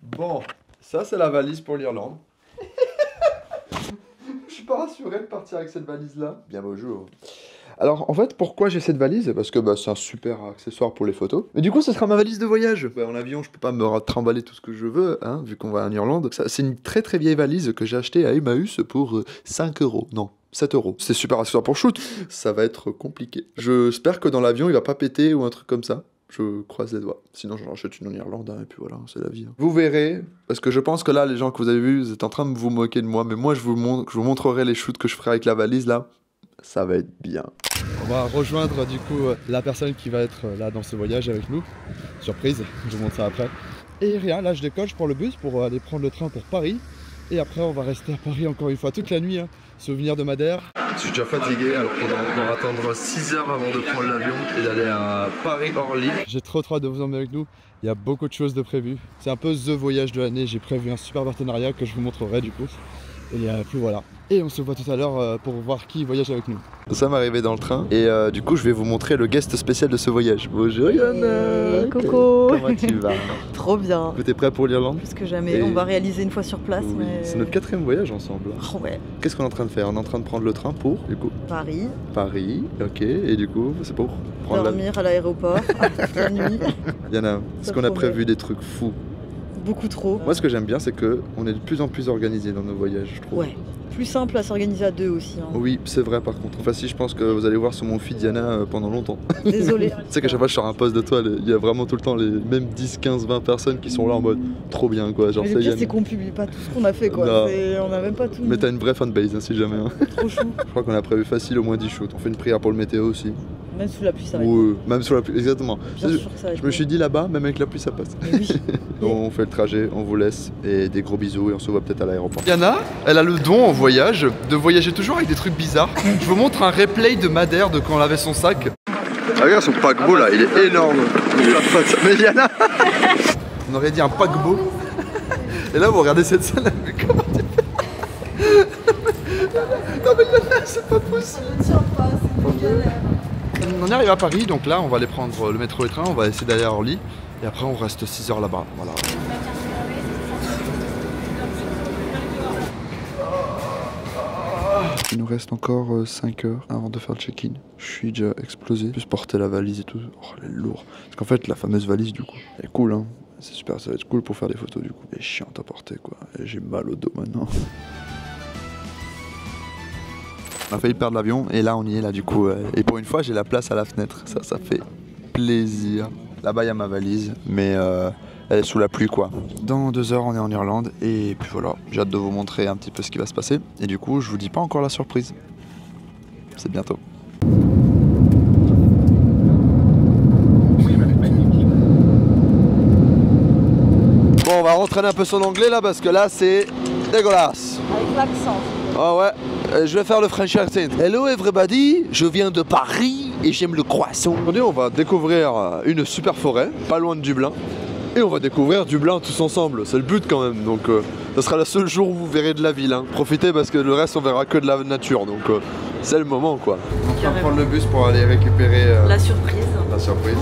Bon, ça c'est la valise pour l'Irlande. Je suis pas rassuré de partir avec cette valise là. Bien beau jour. Alors en fait pourquoi j'ai cette valise? Parce que c'est un super accessoire pour les photos. Mais du coup ce sera ma valise de voyage. En avion je peux pas me trimballer tout ce que je veux, hein, vu qu'on va en Irlande. C'est une très très vieille valise que j'ai achetée à Emmaüs pour 5 €. Non, 7 €. C'est super accessoire pour shoot. Ça va être compliqué. J'espère que dans l'avion il va pas péter ou un truc comme ça. Je croise les doigts. Sinon, j'en achète une en Irlande, hein, et puis voilà, c'est la vie. Hein. Vous verrez, parce que je pense que là, les gens que vous avez vus, vous êtes en train de vous moquer de moi, mais moi, je vous montrerai les shoots que je ferai avec la valise, là. Ça va être bien. On va rejoindre, du coup, la personne qui va être là dans ce voyage avec nous. Surprise, je vous montre ça après. Et rien, là, je décolle, je prends le bus pour aller prendre le train pour Paris. Et après, on va rester à Paris encore une fois toute la nuit, hein. Souvenir de Madère. Je suis déjà fatigué, alors qu'on va attendre 6 heures avant de prendre l'avion et d'aller à Paris-Orly. J'ai trop hâte de vous emmener avec nous. Il y a beaucoup de choses de prévues. C'est un peu the voyage de l'année. J'ai prévu un super partenariat que je vous montrerai du coup. Et puis voilà. Et on se voit tout à l'heure pour voir qui voyage avec nous. Ça m'est arrivé dans le train et du coup je vais vous montrer le guest spécial de ce voyage. Bonjour Yana. Coucou. Comment tu vas? Trop bien. T'es prêt pour l'Irlande? Plus que jamais, on va réaliser une fois sur place. Oui. Mais... C'est notre 4e voyage ensemble. Oh ouais. Qu'est-ce qu'on est en train de faire? On est en train de prendre le train pour, du coup? Paris. Paris, ok. Et du coup, c'est pour prendre dormir à l'aéroport la nuit. Yana, est-ce qu'on a prévu des trucs fous? Beaucoup trop. Moi ce que j'aime bien c'est que on est de plus en plus organisé dans nos voyages, je trouve. Ouais. Plus simple à s'organiser à deux aussi. Hein. Oui, c'est vrai par contre. Enfin si, je pense que vous allez voir sur mon feed Yana pendant longtemps. Désolé. Tu sais qu'à chaque fois je sors un post de toi, il y a vraiment tout le temps les mêmes 10, 15, 20 personnes qui sont là en mode trop bien quoi. Genre, mais le pire c'est qu'on publie pas tout ce qu'on a fait quoi. On a même pas tout. Mais t'as une vraie fanbase hein, si jamais. Hein. Trop chou. Je crois qu'on a prévu facile au moins 10 shoots. On fait une prière pour le météo aussi. Même sous la pluie ça va. Oui, même sous la pluie, exactement. Bien sûr que ça va je me suis dit là-bas, même avec la pluie ça passe. Mais oui. On fait le trajet, on vous laisse et des gros bisous et on se voit peut-être à l'aéroport. Yana, elle a le don en voyage de voyager toujours avec des trucs bizarres. Je vous montre un replay de Madère de quand elle avait son sac. Ah, regarde son paquebot là, il est énorme. Mais Yana, on aurait dit un paquebot. Et là vous regardez cette scène, mais comment tu fais? Non mais Yana, c'est pas possible. Je ne tiens pas, c'est une galère. On arrive à Paris, donc là on va aller prendre le métro et le train, on va essayer d'aller à Orly. Et après on reste 6 heures là-bas, voilà. Il nous reste encore 5 heures avant de faire le check-in. Je suis déjà explosé, plus porter la valise et tout. Oh elle est lourde. Parce qu'en fait la fameuse valise du coup, elle est cool hein. C'est super, ça va être cool pour faire des photos du coup. Elle est chiante à porter quoi, et j'ai mal au dos maintenant. On a failli perdre l'avion et là on y est là du coup. Et pour une fois j'ai la place à la fenêtre, ça fait plaisir. Là-bas il y a ma valise, mais elle est sous la pluie quoi. Dans 2 heures on est en Irlande et puis voilà, j'ai hâte de vous montrer un petit peu ce qui va se passer. Et du coup je vous dis pas encore la surprise, c'est bientôt. Bon on va rentraîner un peu son anglais là parce que là c'est dégueulasse. Avec l'accent. Ah ouais. Je vais faire le French accent. Hello everybody, je viens de Paris et j'aime le croissant. Aujourd'hui on va découvrir une super forêt, pas loin de Dublin. Et on va découvrir Dublin tous ensemble, c'est le but quand même. Donc ça sera le seul jour où vous verrez de la ville. Hein. Profitez parce que le reste on verra que de la nature. Donc c'est le moment quoi. On va prendre le bus pour aller récupérer la surprise. La surprise.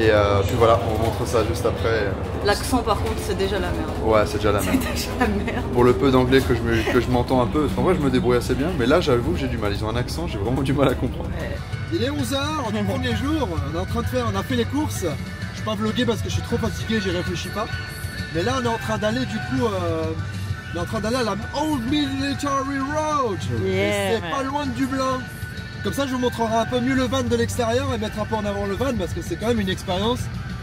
Et puis voilà, on montre ça juste après. L'accent par contre c'est déjà la merde. Ouais c'est déjà la merde. C'est déjà la merde. Pour le peu d'anglais que je m'entends un peu, parce qu'en vrai je me débrouille assez bien, mais là j'avoue que j'ai du mal, ils ont un accent, j'ai vraiment du mal à comprendre. Ouais. Il est 11h, du premier jour, on a fait les courses. Je peux pas vlogger parce que je suis trop fatigué, j'y réfléchis pas. Mais là on est en train d'aller du coup, on est en train d'aller à la Old Military Road. Yeah. C'est pas loin de Dublin. Comme ça je vous montrerai un peu mieux le van de l'extérieur et mettre un peu en avant le van parce que c'est quand même une expérience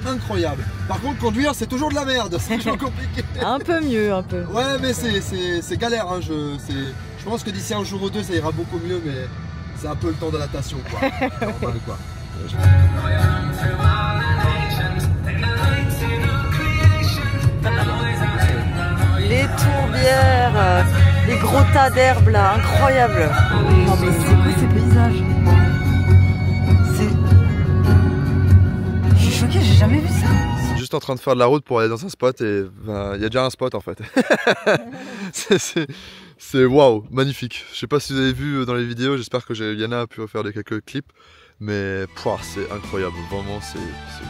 incroyable. Par contre conduire c'est toujours de la merde, c'est toujours compliqué. Un peu mieux, un peu. Ouais mais c'est galère, hein. Je pense que d'ici un jour ou deux ça ira beaucoup mieux mais c'est un peu le temps d'adaptation quoi. Normal, quoi. Les tourbières, les gros tas d'herbes là, incroyable. Non mais c'est quoi ces paysages? Je suis choquée, j'ai jamais vu ça. Juste en train de faire de la route pour aller dans un spot et il y a déjà un spot en fait. C'est waouh, magnifique. Je sais pas si vous avez vu dans les vidéos, j'espère que Yana a pu refaire quelques clips, mais c'est incroyable, vraiment c'est ouf.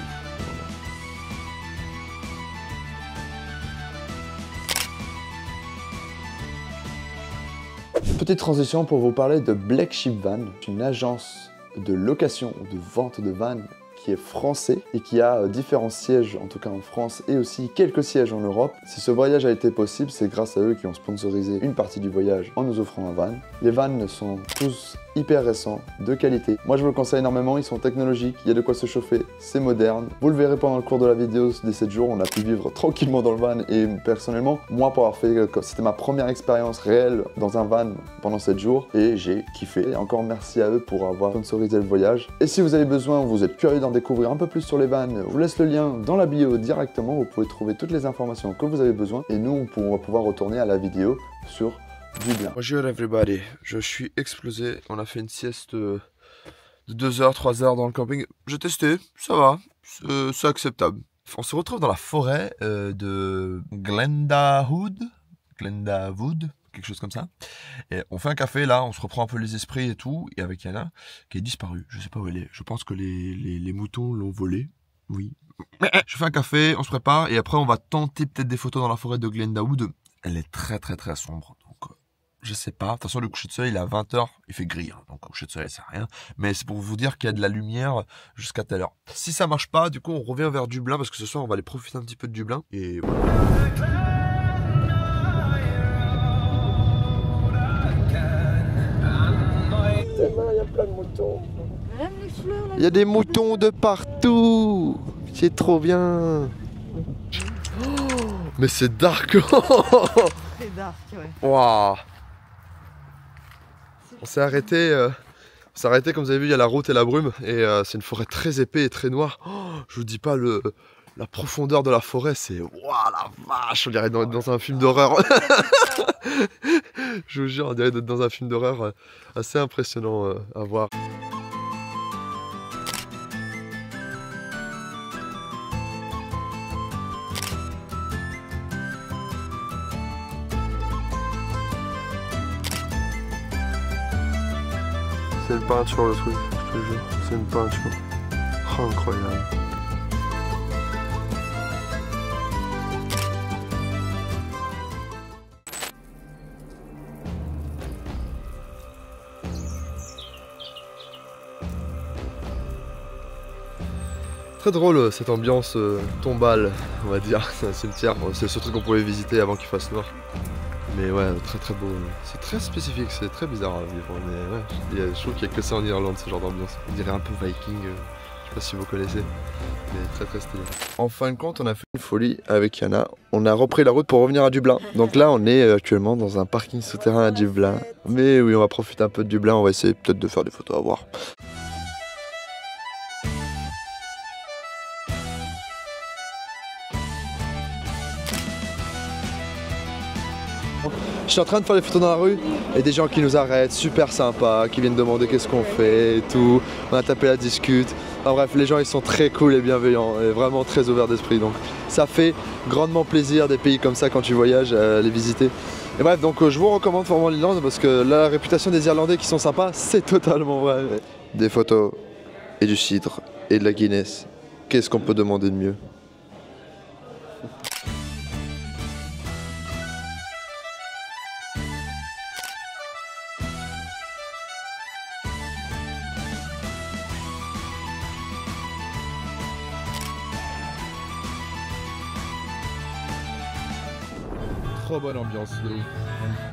Petite transition pour vous parler de Black Sheep Van, une agence de location ou de vente de van qui est français et qui a différents sièges, en tout cas en France, et aussi quelques sièges en Europe. Si ce voyage a été possible, c'est grâce à eux qui ont sponsorisé une partie du voyage en nous offrant un van. Les vannes sont tous hyper récents, de qualité. Moi je vous le conseille énormément, ils sont technologiques, il y a de quoi se chauffer, c'est moderne. Vous le verrez pendant le cours de la vidéo des 7 jours, on a pu vivre tranquillement dans le van et personnellement, moi pour avoir fait, c'était ma première expérience réelle dans un van pendant 7 jours et j'ai kiffé. Et encore merci à eux pour avoir sponsorisé le voyage. Et si vous avez besoin, vous êtes curieux d'en découvrir un peu plus sur les vannes, je vous laisse le lien dans la bio directement, vous pouvez trouver toutes les informations que vous avez besoin et nous on va pouvoir retourner à la vidéo sur Dublin. Bonjour everybody, je suis explosé, on a fait une sieste de 2 heures, 3 heures dans le camping. J'ai testé, ça va, c'est acceptable. On se retrouve dans la forêt de Glendawood, quelque chose comme ça. Et on fait un café là, on se reprend un peu les esprits et tout, et avec Yana qui est disparue, je sais pas où elle est. Je pense que les moutons l'ont volée, oui. Je fais un café, on se prépare, et après on va tenter peut-être des photos dans la forêt de Glendawood. Elle est très sombre, donc je sais pas. De toute façon le coucher de soleil il est à 20 h, il fait gris, hein, donc le coucher de soleil ça sert à rien. Mais c'est pour vous dire qu'il y a de la lumière jusqu'à telle heure. Si ça marche pas, du coup on revient vers Dublin, parce que ce soir on va aller profiter un petit peu de Dublin, et voilà. Il y a plein de moutons. Il y a des moutons de partout. C'est trop bien. Oh, mais c'est dark. C'est dark, ouais. Waouh. On s'est arrêté. Comme vous avez vu, il y a la route et la brume. Et c'est une forêt très épais et très noire. Oh, je vous dis pas la profondeur de la forêt, c'est waouh la vache, on dirait d'être dans un film d'horreur. Je vous jure, on dirait d'être dans un film d'horreur assez impressionnant à voir. C'est une peinture le truc, je te jure, c'est une peinture. Oh, incroyable. Très drôle cette ambiance tombale, on va dire. C'est un cimetière, c'est le seul truc qu'on pouvait visiter avant qu'il fasse noir. Mais ouais, très beau. C'est très spécifique, c'est très bizarre à vivre. Mais ouais, je trouve qu'il n'y a que ça en Irlande, ce genre d'ambiance. On dirait un peu viking, je sais pas si vous connaissez, mais très stylé. En fin de compte, on a fait une folie avec Yana. On a repris la route pour revenir à Dublin. Donc là, on est actuellement dans un parking souterrain à Dublin. Mais oui, on va profiter un peu de Dublin, on va essayer peut-être de faire des photos à voir. Je suis en train de faire des photos dans la rue et des gens qui nous arrêtent, super sympas, qui viennent demander qu'est-ce qu'on fait et tout. On a tapé la discute. Enfin bref, les gens ils sont très cool et bienveillants et vraiment très ouverts d'esprit. Donc ça fait grandement plaisir des pays comme ça quand tu voyages à les visiter. Et bref, donc je vous recommande fortement l'Irlande parce que la réputation des Irlandais qui sont sympas, c'est totalement vrai. Des photos et du cidre et de la Guinness. Qu'est-ce qu'on peut demander de mieux ? Trop bonne ambiance de ouf.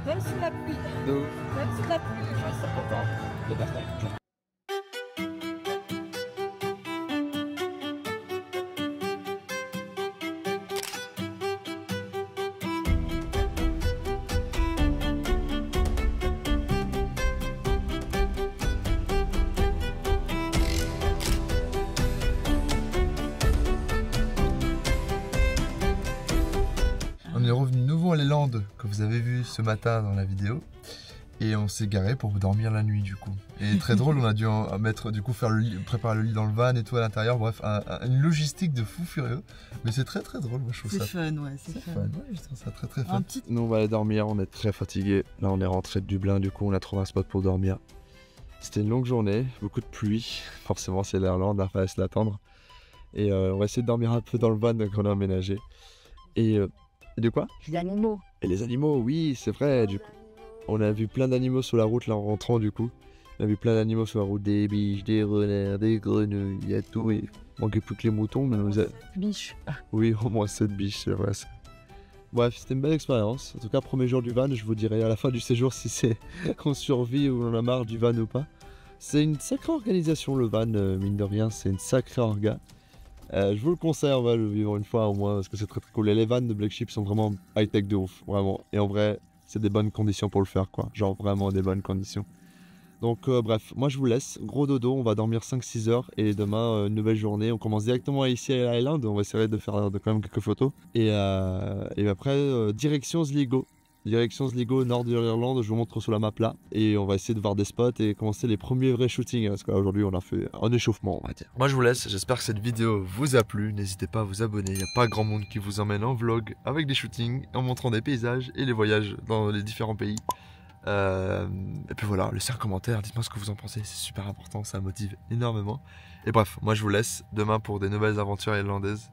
Même sous la pluie. De ouf. Même sous la pluie. Je suis content. De partage. On est revenu de nouveau à l'Irlande que vous avez vu ce matin dans la vidéo et on s'est garé pour dormir la nuit du coup. Et très drôle, on a dû mettre du coup préparer le lit dans le van et tout à l'intérieur. Bref, une logistique de fou furieux. Mais c'est très drôle, moi je trouve ça. C'est fun, ouais, c'est fun. Ouais, je trouve ça très fun. Nous on va aller dormir, on est très fatigués. Là on est rentré de Dublin, du coup on a trouvé un spot pour dormir. C'était une longue journée, beaucoup de pluie. Forcément c'est l'Irlande, il fallait se l'attendre. Et on va essayer de dormir un peu dans le van qu'on a aménagé. Et de quoi? Les animaux. Et les animaux, oui, c'est vrai, du coup. On a vu plein d'animaux sur la route là en rentrant du coup. On a vu plein d'animaux sur la route, des biches, des renards, des grenouilles, il y a tout. Il manquait plus que les moutons, mais nous a... Biche. Oui, au moins 7 biches, c'est vrai. Bref, c'était une belle expérience. En tout cas, premier jour du van, je vous dirai à la fin du séjour si c'est on survit ou on a marre du van ou pas. C'est une sacrée organisation le van, mine de rien, c'est une sacrée orga. Je vous le conseille, on va le vivre une fois au moins parce que c'est très très cool. Et les vannes de Black Sheep sont vraiment high-tech de ouf, vraiment. Et en vrai, c'est des bonnes conditions pour le faire, quoi. Genre vraiment des bonnes conditions. Donc bref, moi je vous laisse. Gros dodo, on va dormir 5-6 heures. Et demain, nouvelle journée. On commence directement ici à Island. On va essayer de faire quand même quelques photos. Et après, direction Sligo. Direction Sligo, nord de l'Irlande, je vous montre sur la map là. Et on va essayer de voir des spots et commencer les premiers vrais shootings. Parce qu'aujourd'hui, on a fait un échauffement, on va dire. Moi, je vous laisse. J'espère que cette vidéo vous a plu. N'hésitez pas à vous abonner. Il n'y a pas grand monde qui vous emmène en vlog avec des shootings, en montrant des paysages et les voyages dans les différents pays. Et puis voilà, laissez un commentaire, dites-moi ce que vous en pensez. C'est super important, ça motive énormément. Et bref, moi je vous laisse demain pour des nouvelles aventures irlandaises.